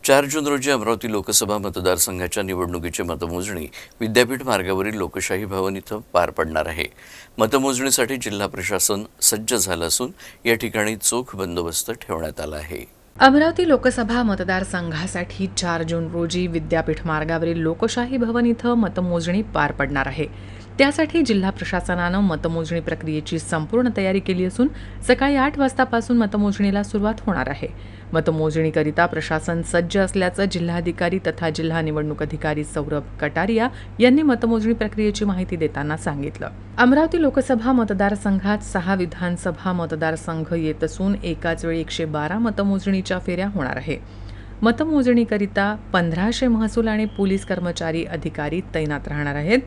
4 जून रोजी अमरावती लोकसभा मतदारसंघाच्या निवडणुकीची मतमोजणी विद्यापीठ मार्गावरील लोकशाही भवन इथं पार पडणार आहे। मतमोजणीसाठी जिल्हा प्रशासन सज्ज झालं असून या ठिकाणी चोख बंदोबस्त ठेवण्यात आला आहे। अमरावती लोकसभा मतदारसंघासाठी 4 जून रोजी विद्यापीठ मार्गावरील लोकशाही भवन इथं मतमोजणी पार पडणार आहे। त्यासाठी जिल्हा प्रशासनानं मतमोजणी प्रक्रियेची संपूर्ण तयारी केली असून सकाळी 8 वाजतापासून मतमोजणीला सुरुवात होणार आहे। मतमोजणीकरिता प्रशासन सज्ज असल्याचं जिल्हाधिकारी तथा जिल्हा निवडणूक अधिकारी सौरभ कटारिया यांनी मतमोजणी प्रक्रियेची माहिती देताना सांगितलं। अमरावती लोकसभा मतदारसंघात 6 विधानसभा मतदारसंघ येत असून एकाच वेळी 112 मतमोजणीच्या फेऱ्या होणार आहे। मतमोजणीकरिता 1500 महसूल आणि पोलीस कर्मचारी अधिकारी तैनात राहणार आहेत।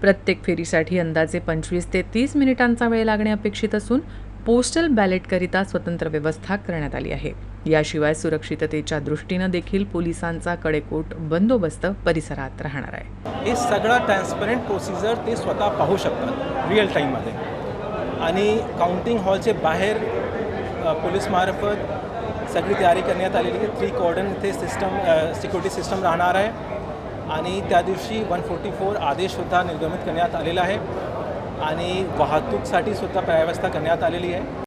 प्रत्येक फेरीसाठी अंदाजे 25 ते 30 मिनिटांचा वेळ लागणे अपेक्षित असून पोस्टल बॅलेटकरिता स्वतंत्र व्यवस्था करण्यात आली आहे। याशिवाय सुरक्षिततेच्या दृष्टीनं देखील पोलिसांचा कडेकोट बंदोबस्त परिसरात राहणार आहे। हे सगळं ट्रान्सपरंट प्रोसिजर ते स्वतः पाहू शकतात रिअल टाईममध्ये आणि काउंटिंग हॉलचे बाहेर पोलीसमार्फत सगळी तयारी करण्यात आलेली आहे। 3 कॉर्डन इथे सिक्युरिटी सिस्टम राहणार आहे आणि त्या दिवशी 144 आदेशसुद्धा निर्गमित करण्यात आलेला आहे आणि वाहतूकसाठी सुद्धा व्यवस्था करण्यात आलेली आहे।